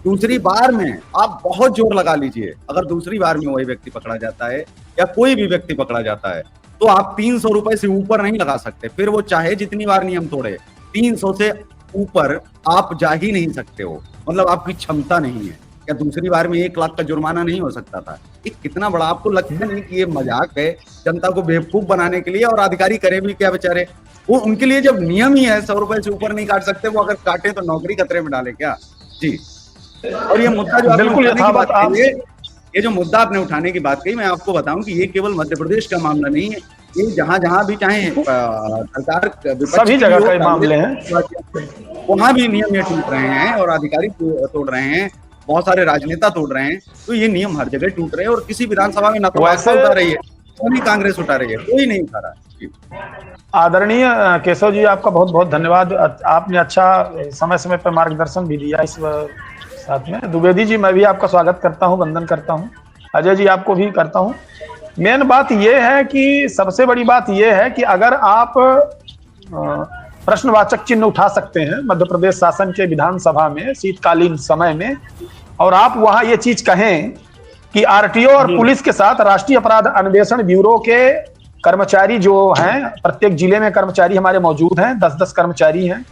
दूसरी बार में आप बहुत जोर लगा लीजिए, अगर दूसरी बार में वही व्यक्ति पकड़ा जाता है या कोई भी व्यक्ति पकड़ा जाता है तो आप 300 रुपए से ऊपर नहीं लगा सकते। फिर वो चाहे जितनी बार नियम तोड़े, 300 से ऊपर आप जा ही नहीं सकते हो, मतलब आपकी क्षमता नहीं है। क्या दूसरी बार में 1 लाख का जुर्माना नहीं हो सकता था? ये कितना बड़ा, आपको लगता नहीं कि ये मजाक है जनता को बेवकूफ बनाने के लिए? और अधिकारी करे भी क्या बेचारे, वो उनके लिए जब नियम ही है 100 रुपए से ऊपर नहीं काट सकते, वो अगर काटे तो नौकरी खतरे में डाले क्या? जी। और ये मुद्दा जो बिल्कुल ये जो मुद्दा आपने उठाने की बात कही, मैं आपको बताऊं कि ये केवल मध्य प्रदेश का मामला नहीं है, ये जहां भी चाहे सरकार सभी जगह के मामले हैं, वहां भी नियम ये टूट रहे हैं और अधिकारी तोड़ रहे हैं, बहुत सारे राजनेता तोड़ रहे हैं। तो ये नियम हर जगह टूट रहे हैं और किसी विधानसभा में ना तो भाजपा उठा रही है, कोई कांग्रेस उठा रही है, कोई नहीं उठा रहा है। आदरणीय केशव जी, आपका बहुत बहुत धन्यवाद। आपने अच्छा समय समय पर मार्गदर्शन भी दिया इस साथ में। द्विवेदी जी, मैं भी आपका स्वागत करता हूं, वंदन करता हूं। अजय जी, आपको भी करता हूं। मेन बात यह है कि सबसे बड़ी बात यह है कि अगर आप प्रश्नवाचक चिन्ह उठा सकते हैं मध्य प्रदेश शासन के विधानसभा में शीतकालीन समय में, और आप वहां ये चीज कहें कि आरटीओ और पुलिस के साथ राष्ट्रीय अपराध अन्वेषण ब्यूरो के कर्मचारी जो हैं, प्रत्येक जिले में कर्मचारी हमारे मौजूद हैं, 10-10 कर्मचारी हैं,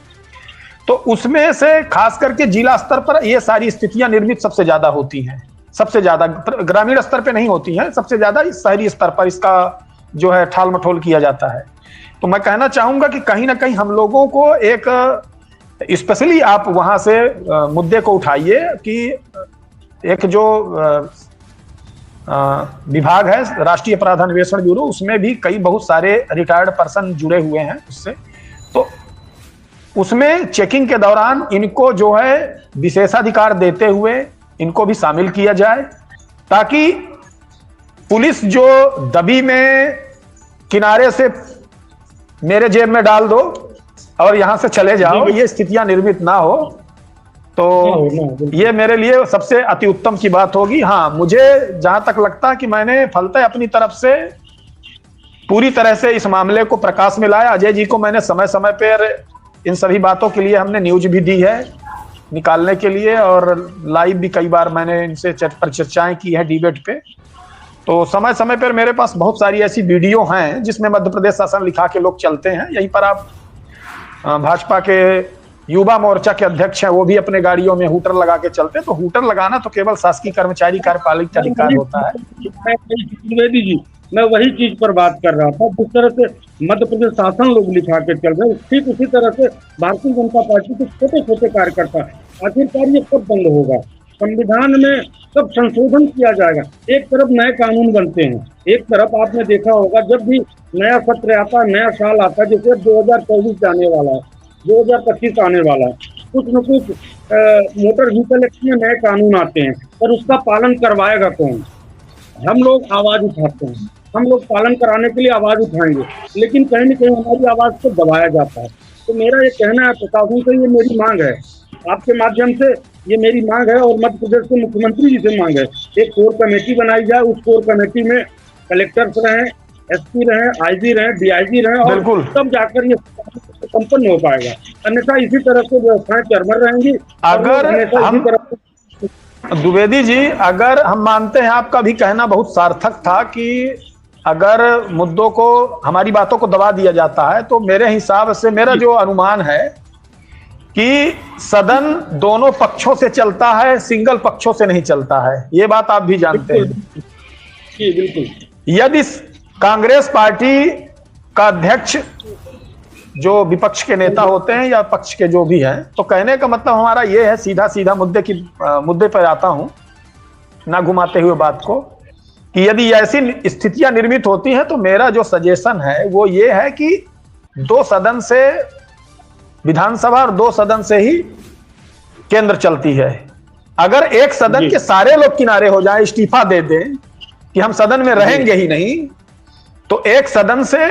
तो उसमें से खास करके जिला स्तर पर ये सारी स्थितियां निर्मित सबसे ज्यादा होती हैं, सबसे ज्यादा ग्रामीण स्तर पे नहीं होती हैं, सबसे ज्यादा शहरी स्तर पर इसका जो है ठाल मठोल किया जाता है। तो मैं कहना चाहूंगा कि कहीं ना कहीं हम लोगों को एक, स्पेशली आप वहां से मुद्दे को उठाइए कि एक जो विभाग है राष्ट्रीय अपराध अन्वेषण ब्यूरो, उसमें भी कई बहुत सारे रिटायर्ड पर्सन जुड़े हुए हैं उससे, तो उसमें चेकिंग के दौरान इनको जो है विशेषाधिकार देते हुए इनको भी शामिल किया जाए, ताकि पुलिस जो दबी में किनारे से मेरे जेब में डाल दो और यहां से चले जाओ, ये स्थितियां निर्मित ना हो। तो ये मेरे लिए सबसे अति उत्तम की बात होगी। हाँ, मुझे जहां तक लगता है कि मैंने फलतः अपनी तरफ से पूरी तरह से इस मामले को प्रकाश में लाया। अजय जी को मैंने समय समय पर इन सभी बातों के लिए हमने न्यूज भी दी है निकालने के लिए, और लाइव भी कई बार मैंने इनसे चर्चाएं की है डिबेट पे। तो समय समय पर मेरे पास बहुत सारी ऐसी वीडियो हैं जिसमें मध्य प्रदेश शासन लिखा के लोग चलते हैं। यहीं पर आप भाजपा के युवा मोर्चा के अध्यक्ष हैं, वो भी अपने गाड़ियों में हूटर लगा के चलते हैं। तो हूटर लगाना तो केवल शासकीय कर्मचारी कार्यपालिक अधिकार होता है। द्विवेदी जी, मैं वही चीज पर बात कर रहा था। जिस तरह से मध्य प्रदेश शासन लोग लिखा के चल रहे हैं, ठीक उसी तरह से भारतीय जनता पार्टी के छोटे छोटे कार्यकर्ता, आखिरकार ये कब बंद होगा? संविधान में कब संशोधन किया जाएगा? एक तरफ नए कानून बनते हैं, एक तरफ आपने देखा होगा जब भी नया सत्र आता है, नया साल आता है, जैसे 2024 जाने वाला है, 2025 आने वाला है, कुछ न कुछ मोटर व्हीकल एक्ट में नए कानून आते हैं, पर उसका पालन करवाएगा कौन? हम लोग आवाज उठाते हैं, हम लोग पालन कराने के लिए आवाज उठाएंगे, लेकिन कहीं न कहीं हमारी आवाज को दबाया जाता है। तो मेरा ये कहना है प्रशासन से, ये मेरी मांग है, आपके माध्यम से ये मेरी मांग है और मध्य प्रदेश के मुख्यमंत्री जी से मांग है, एक कोर कमेटी बनाई जाए। उस कोर कमेटी में कलेक्टर्स रहें, एसपी रहें, आईजी रहें, डीआईजी रहें, और तब जाकर ये संपन्न हो पाएगा। अन्यथा इसी तरह से व्यवस्थाएं चरमर रहेंगी। अगर हम द्विवेदी जी, अगर हम मानते हैं आपका भी कहना बहुत सार्थक था कि अगर मुद्दों को, हमारी बातों को दबा दिया जाता है, तो मेरे हिसाब से मेरा जो अनुमान है कि सदन दोनों पक्षों से चलता है, सिंगल पक्षों से नहीं चलता है। ये बात आप भी जानते हैं। जी बिल्कुल। यदि कांग्रेस पार्टी का अध्यक्ष जो विपक्ष के नेता होते हैं या पक्ष के जो भी हैं, तो कहने का मतलब हमारा ये है, सीधा सीधा मुद्दे पर आता हूं, ना घुमाते हुए बात को, कि यदि ऐसी स्थितियां निर्मित होती हैं तो मेरा जो सजेशन है वो ये है कि 2 सदन से विधानसभा और 2 सदन से ही केंद्र चलती है। अगर एक सदन के सारे लोग किनारे हो जाएं, इस्तीफा दे दें कि हम सदन में रहेंगे ही नहीं, तो एक सदन से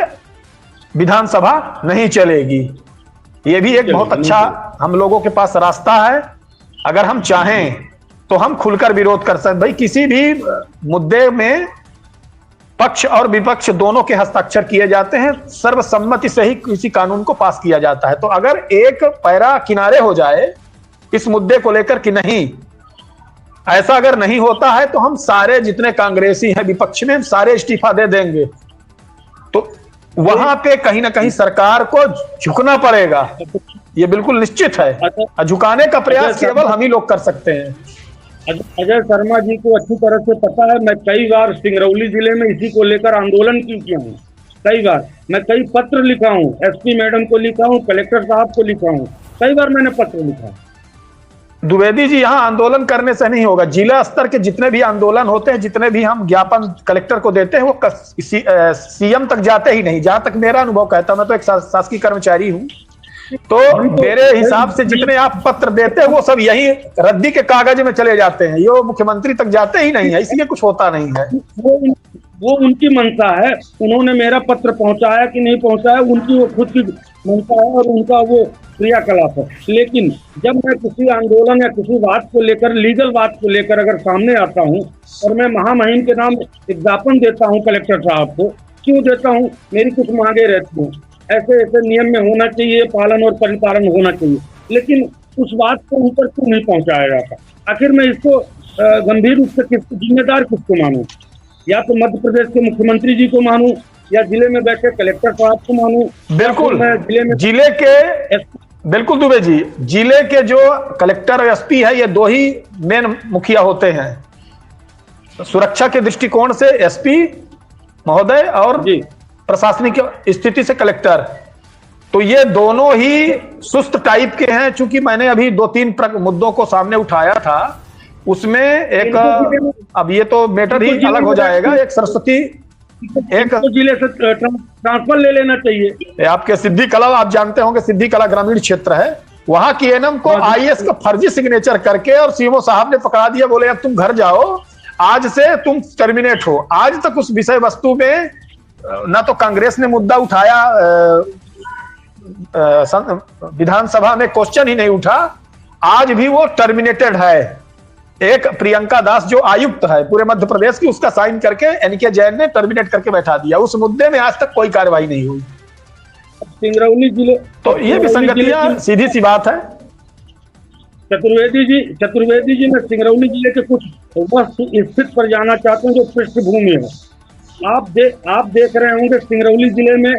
विधानसभा नहीं चलेगी। ये भी एक बहुत अच्छा हम लोगों के पास रास्ता है। अगर हम चाहें तो हम खुलकर विरोध कर सकते। भाई, किसी भी मुद्दे में पक्ष और विपक्ष दोनों के हस्ताक्षर किए जाते हैं, सर्वसम्मति से ही किसी कानून को पास किया जाता है। तो अगर एक पैरा किनारे हो जाए इस मुद्दे को लेकर कि नहीं, ऐसा अगर नहीं होता है तो हम सारे जितने कांग्रेसी हैं विपक्ष में, सारे इस्तीफा दे देंगे। तो वहां पे कहीं ना कहीं सरकार को झुकना पड़ेगा, ये बिल्कुल निश्चित है। झुकाने का प्रयास केवल हम ही लोग कर सकते हैं। अजय शर्मा जी को अच्छी तरह से पता है, मैं कई बार सिंगरौली जिले में इसी को लेकर आंदोलन किया हूँ। कई बार मैं कई पत्र लिखा हूँ, एसपी मैडम को लिखा हूँ, कलेक्टर साहब को लिखा हूँ, कई बार मैंने पत्र लिखा। द्विवेदी जी, यहाँ आंदोलन करने से नहीं होगा। जिला स्तर के जितने भी आंदोलन होते हैं, जितने भी हम ज्ञापन कलेक्टर को देते हैं, वो सीएम तक जाते ही नहीं। जहां तक मेरा अनुभव कहता, मैं तो एक शासकीय कर्मचारी हूँ, तो मेरे हिसाब से जितने आप पत्र देते हैं वो सब यही रद्दी के कागज में चले जाते हैं, ये मुख्यमंत्री तक जाते ही नहीं है, इसलिए कुछ होता नहीं है। वो उनकी मंशा है, उन्होंने मेरा पत्र पहुंचाया कि नहीं पहुंचाया, उनकी वो खुद की मंशा है और उनका वो क्रियाकलाप है। लेकिन जब मैं किसी आंदोलन या किसी बात को लेकर, लीगल बात को लेकर अगर सामने आता हूं और मैं महामहिम के नाम एक ज्ञापन देता हूं कलेक्टर साहब को, क्यों देता हूं? मेरी कुछ मांगे रहती हैं, ऐसे ऐसे नियम में होना चाहिए, पालन और परिपालन होना चाहिए, लेकिन उस बात को ऊपर क्यों नहीं पहुंचाया जाता? आखिर मैं इसको गंभीर रूप से जिम्मेदार किसको मानूं? या तो मध्य प्रदेश के मुख्यमंत्री जी को मानूं या जिले में बैठे कलेक्टर साहब को मानूं? बिल्कुल, जिले के बिल्कुल दुबे जी, जिले के जो कलेक्टर और एसपी है, ये 2 ही मेन मुखिया होते हैं। सुरक्षा के दृष्टिकोण से एसपी महोदय और जी प्रशासनिक स्थिति से कलेक्टर, तो ये दोनों ही सुस्त टाइप के हैं। चूंकि मैंने अभी 2-3 मुद्दों को सामने उठाया था, उसमें एक, अब ये तो मैटर ही अलग हो जाएगा, एक सरस्वती, एक जिले से ट्रांसफर ले लेना चाहिए। आपके सिद्धि कला, आप जानते होंगे सिद्धि कला ग्रामीण क्षेत्र है, वहां की एनएम को आईएएस का फर्जी सिग्नेचर करके और सीएमओ साहब ने पकड़ा दिया, बोले अब तुम घर जाओ, आज से तुम टर्मिनेट हो। आज तक उस विषय वस्तु में ना तो कांग्रेस ने मुद्दा उठाया, विधानसभा में क्वेश्चन ही नहीं उठा, आज भी वो टर्मिनेटेड है। एक प्रियंका दास जो आयुक्त है पूरे मध्य प्रदेश की, उसका साइन करके एनके जैन ने टर्मिनेट करके बैठा दिया। उस मुद्दे में आज तक कोई कार्रवाई नहीं हुई। सिंगरौली जिले, तो ये विसंगतियां सीधी सी बात है। चतुर्वेदी जी, मैं सिंगरौली जिले के कुछ वस्तु स्थित पर जाना चाहता हूँ जो पृष्ठभूमि है। आप देख रहे होंगे सिंगरौली जिले में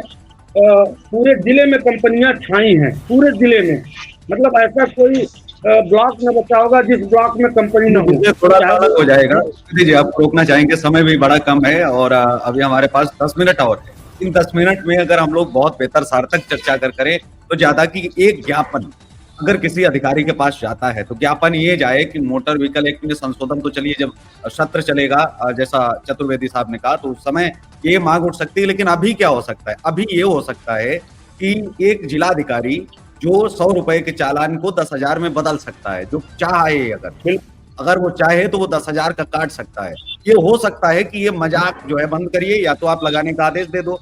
पूरे जिले में कंपनियां छाई हैं, पूरे जिले में। मतलब ऐसा कोई ब्लॉक न बचा होगा जिस ब्लॉक में कंपनी न हो। थोड़ा अलग हो जाएगा जी, आप रोकना चाहेंगे, समय भी बड़ा कम है और अभी हमारे पास 10 मिनट और है। इन 10 मिनट में अगर हम लोग बहुत बेहतर सार्थक चर्चा करें तो ज्यादा की एक ज्ञापन अगर किसी अधिकारी के पास जाता है तो ज्ञापन ये जाए कि मोटर व्हीकल एक्ट में संशोधन तो चलिए जब सत्र चलेगा जैसा चतुर्वेदी साहब ने कहा तो उस समय ये मांग उठ सकती है। लेकिन अभी क्या हो सकता है, अभी ये हो सकता है कि एक जिलाधिकारी जो 100 रुपए के चालान को 10,000 में बदल सकता है, जो चाहे अगर वो चाहे तो वो 10,000 का काट सकता है। ये हो सकता है कि ये मजाक जो है बंद करिए, या तो आप लगाने का आदेश दे दो,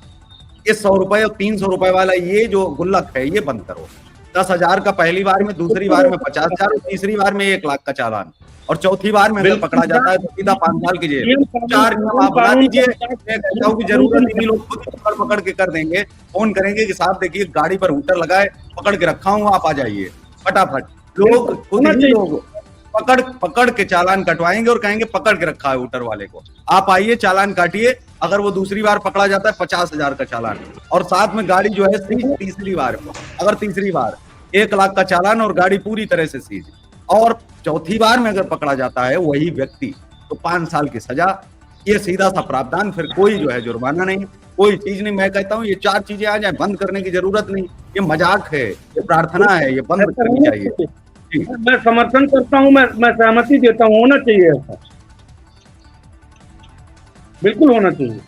ये 100 रुपए और 300 रुपए वाला ये जो गुल्लक है ये बंद करो। 10,000 का पहली बार में, दूसरी बार में 50,000 और तीसरी बार में 1 लाख का चालान, और चौथी बार में अगर पकड़ा जाता है तो सीधा 5 साल की जेल। 4 नियम आप बना दीजिए। मैं कहता हूँ कि जरूरत नहीं, लोग खुद पकड़ के कर देंगे, फोन करेंगे कि साहब देखिए गाड़ी पर हूटर लगाए, पकड़ के रखा हूँ, आप आ जाइए फटाफट। लोग खुद ही लोग पकड़ के चालान कटवाएंगे और कहेंगे पकड़ के रखा है हूटर वाले को, आप आइए चालान काटिए। अगर वो दूसरी बार पकड़ा जाता है 50,000 का चालान, और साथ में गाड़ी जो है सीज। तीसरी बार अगर 1 लाख का चालान और गाड़ी पूरी तरह से सीज। और चौथी बार में अगर पकड़ा जाता है वही व्यक्ति तो 5 साल की सजा, ये सीधा सा प्रावधान, फिर कोई जो है जुर्माना नहीं, कोई चीज नहीं। मैं कहता हूँ ये 4 चीजें आ जाए, बंद करने की जरूरत नहीं। ये मजाक है, ये प्रार्थना है, ये बंद करनी चाहिए। मैं समर्थन करता हूँ, मैं सहमति देता हूँ, होना चाहिए ऐसा, बिल्कुल होना चाहिए।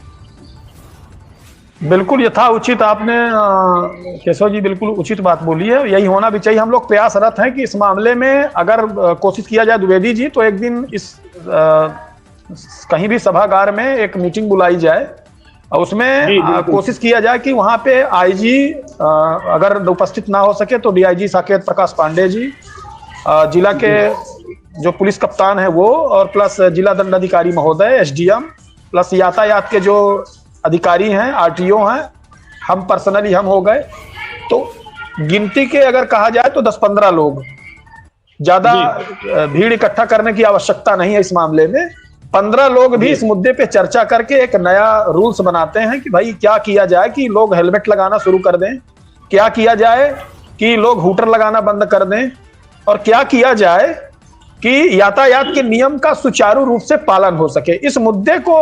बिल्कुल यथा उचित आपने केशव जी बिल्कुल उचित बात बोली है, यही होना भी चाहिए। हम लोग प्रयासरत हैं कि इस मामले में अगर कोशिश किया जाए द्विवेदी जी, तो एक दिन इस कहीं भी सभागार में एक मीटिंग बुलाई जाए और उसमें कोशिश किया जाए कि वहां पे आईजी अगर उपस्थित ना हो सके तो डीआईजी साकेत प्रकाश पांडे जी, जिला के जो पुलिस कप्तान है वो, और प्लस जिला दंडाधिकारी महोदय, एसडीएम, प्लस यातायात के जो अधिकारी हैं, आरटीओ हैं, हम पर्सनली हम हो गए। तो गिनती के अगर कहा जाए तो 10-15 लोग, ज्यादा भीड़ इकट्ठा करने की आवश्यकता नहीं है इस मामले में। 15 लोग भी इस मुद्दे पे चर्चा करके एक नया रूल्स बनाते हैं कि भाई क्या किया जाए कि लोग हेलमेट लगाना शुरू कर दें, क्या किया जाए कि लोग हूटर लगाना बंद कर दें, और क्या किया जाए कि यातायात के नियम का सुचारू रूप से पालन हो सके। इस मुद्दे को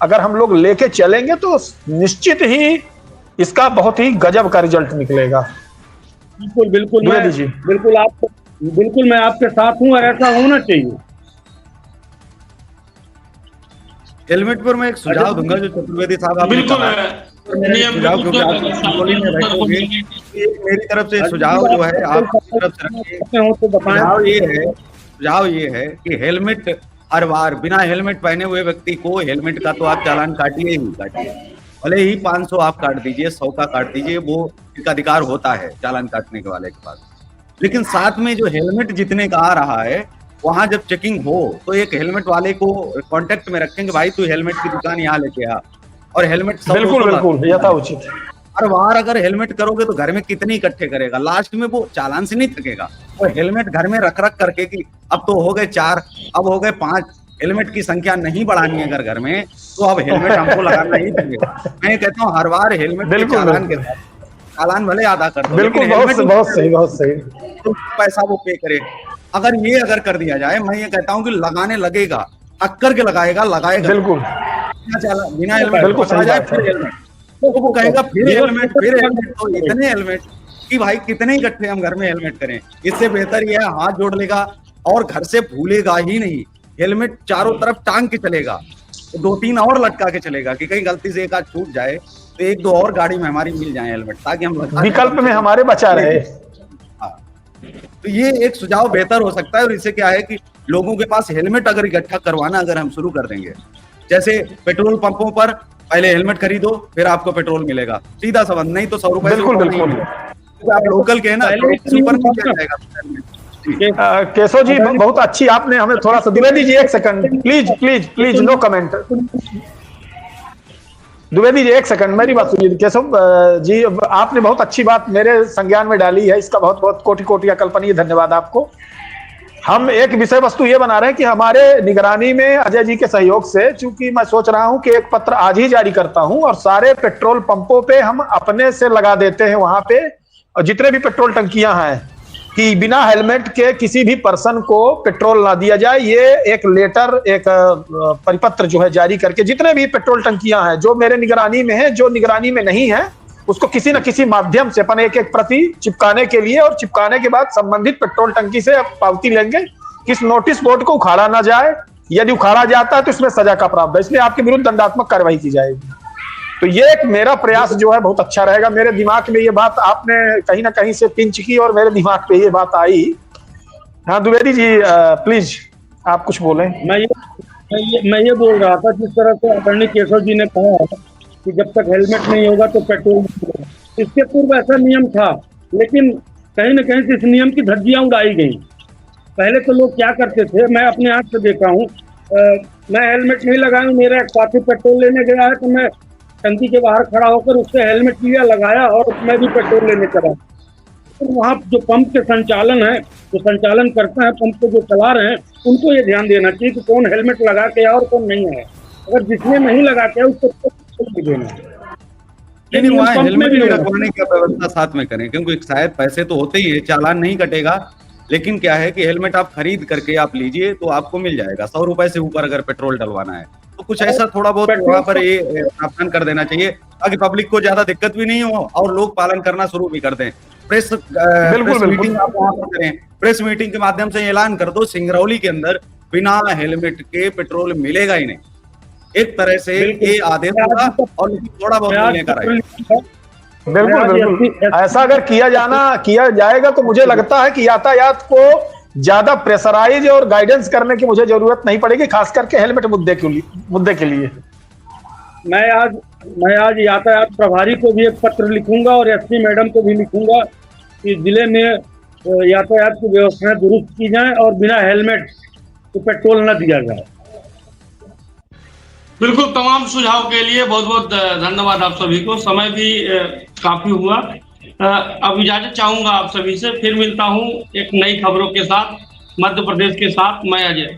अगर हम लोग लेके चलेंगे तो निश्चित ही इसका बहुत ही गजब का रिजल्ट निकलेगा। बिल्कुल बिल्कुल मैं आपके साथ हूं और ऐसा होना चाहिए। हेलमेट पर मैं एक सुझाव दूंगा जो चतुर्वेदी साहब बिल्कुल मेरी तरफ से सुझाव जो है आपकी तरफ से रखिए। सुझाव ये है कि हेलमेट हर बार बिना हेलमेट पहने हुए व्यक्ति को हेलमेट का तो आप चालान काटिए ही काटिए, भले ही 500 आप काट दीजिए, 100 का काट दीजिए, वो एक अधिकार होता है चालान काटने के वाले के पास। लेकिन साथ में जो हेलमेट जितने का आ रहा है वहां जब चेकिंग हो तो एक हेलमेट वाले को कांटेक्ट में रखेंगे, भाई तू हेलमेट की दुकान यहाँ लेके आ, और हेलमेट बिल्कुल यथाउचित। हर बार अगर हेलमेट करोगे तो घर में कितने इकट्ठे करेगा, लास्ट में वो चालान से नहीं थकेगा। और हेलमेट घर में रख कर के कि अब तो हो गए 4, अब हो गए 5, हेलमेट की संख्या नहीं बढ़ानी है अगर घर में, तो अब हेलमेट हमको लगाना ही पड़ेगा। मैं कहता हूँ हर बार हेलमेट चालान के चालान भले अदा कर दो, बिल्कुल बहुत सही तो पैसा वो पे करे। अगर कर दिया जाए, मैं ये कहता हूँ कि लगाने लगेगा, अक्कर के लगाएगा बिल्कुल बिना हेलमेट बिल्कुल सही जाए बात फिर है। हेलमेट, तो वो कहेगा फिर हेलमेट, फिर हेलमेट, तो इतने हेलमेट कि भाई कितने इकट्ठे हम घर में हेलमेट करें। इससे बेहतर ये है हाथ जोड़ लेगा और घर से भूलेगा ही नहीं, हेलमेट चारों तरफ टांग के चलेगा, तो 2-3 और लटका के चलेगा कि कहीं गलती से एक आध छूट जाए तो 1-2 और गाड़ी में हमारी मिल जाए हेलमेट, ताकि हम विकल्प में हमारे बचा रहे। हाँ। तो ये एक सुझाव बेहतर हो सकता है। और इससे क्या है कि लोगों के पास हेलमेट अगर इकट्ठा करवाना अगर हम शुरू कर देंगे, जैसे पेट्रोल पंपों पर पहले हेलमेट खरीदो फिर आपको पेट्रोल मिलेगा, सीधा संबंध, नहीं तो 100 रुपए से बिल्कुल ऊपर नहीं बिल्कुल। मिलेगा। आप लोकल के हैं ना, तो सुपर नहीं किया जाएगा। केशव जी बहुत अच्छी आपने हमें थोड़ा सा, द्विवेदी जी एक second please please please, no comment. Dwivedi ji एक सेकंड मेरी बात सुनिए। केशव जी आपने बहुत अच्छी बात मेरे संज्ञान में डाली है, इसका बहुत बहुत कोटि कोटि अकल्पनीय धन्यवाद आपको। हम एक विषय वस्तु ये बना रहे हैं कि हमारे निगरानी में अजय जी के सहयोग से, चूंकि मैं सोच रहा हूं कि एक पत्र आज ही जारी करता हूं और सारे पेट्रोल पंपों पे हम अपने से लगा देते हैं वहां पे, और जितने भी पेट्रोल टंकियां हैं कि बिना हेलमेट के किसी भी पर्सन को पेट्रोल ना दिया जाए। ये एक लेटर, एक परिपत्र जो है जारी करके जितने भी पेट्रोल टंकियां हैं जो मेरे निगरानी में है, जो निगरानी में नहीं है, उसको किसी न किसी माध्यम से अपन एक एक प्रति चिपकाने के लिए, और चिपकाने के बाद संबंधित पेट्रोल टंकी से पावती लेंगे कि इस नोटिस बोर्ड को उखाड़ा ना जाए, यदि उखाड़ा जाता है तो इसमें सजा का प्रावधान, इसलिए आपके विरुद्ध दंडात्मक कार्रवाई की जाएगी। तो ये एक मेरा प्रयास जो है बहुत अच्छा रहेगा। मेरे दिमाग में ये बात आपने कहीं ना कहीं से पिंच की और मेरे दिमाग पे ये बात आई। हाँ द्विवेदी जी प्लीज आप कुछ बोलें। मैं ये बोल रहा था, जिस तरह से आदरणीय केशव जी ने कहा कि जब तक हेलमेट नहीं होगा तो पेट्रोल नहीं होगा, इसके पूर्व ऐसा नियम था, लेकिन कहीं न कहीं से इस नियम की धज्जियां उड़ाई गई। पहले तो लोग क्या करते थे, मैं अपने आंख से देखा हूँ, मैं हेलमेट नहीं लगाया, मेरा एक साथी पेट्रोल लेने गया है तो मैं टंकी के बाहर खड़ा होकर उससे हेलमेट लिया, लगाया और मैं भी पेट्रोल लेने चला। तो वहाँ जो पंप के संचालन है, जो संचालन करते हैं, पंप को जो चला रहे हैं, उनको ये ध्यान देना चाहिए कि कौन हेलमेट लगा के आया और कौन नहीं है। अगर जिसने नहीं लगा के उसको नहीं देना। लेकिन वहाँ हेलमेट लगवाने की व्यवस्था साथ में करें, क्योंकि शायद पैसे तो होते ही है, चालान नहीं कटेगा, लेकिन क्या है कि हेलमेट आप खरीद करके आप लीजिए तो आपको मिल जाएगा 100 रुपए से ऊपर अगर पेट्रोल डलवाना है तो कुछ ऐसा थोड़ा बहुत वहाँ पर ये प्रावधान कर देना चाहिए ताकि पब्लिक को ज्यादा दिक्कत भी नहीं हो और लोग पालन करना शुरू भी कर दें। प्रेस मीटिंग आप वहाँ पर करें, प्रेस मीटिंग के माध्यम से ऐलान कर दो सिंगरौली के अंदर बिना हेलमेट के पेट्रोल मिलेगा ही नहीं। एक तरह से ये आदेश होगा और थोड़ा बहुत मिलने का रहेगा। बिल्कुल बिल्कुल, ऐसा अगर किया जाएगा तो मुझे लगता है कि यातायात को ज्यादा प्रेशराइज और गाइडेंस करने की मुझे जरूरत नहीं पड़ेगी, खास करके हेलमेट मुद्दे के लिए। मैं आज यातायात प्रभारी को भी एक पत्र लिखूंगा और एसपी मैडम को भी लिखूंगा कि जिले में यातायात की व्यवस्थाएं दुरुस्त की जाएं और बिना हेलमेट को पेट्रोल न दिया जाए। बिल्कुल, तमाम सुझाव के लिए बहुत बहुत धन्यवाद आप सभी को। समय भी काफी हुआ, अब इजाजत चाहूंगा आप सभी से, फिर मिलता हूं एक नई खबरों के साथ मध्य प्रदेश के साथ। मैं अजय।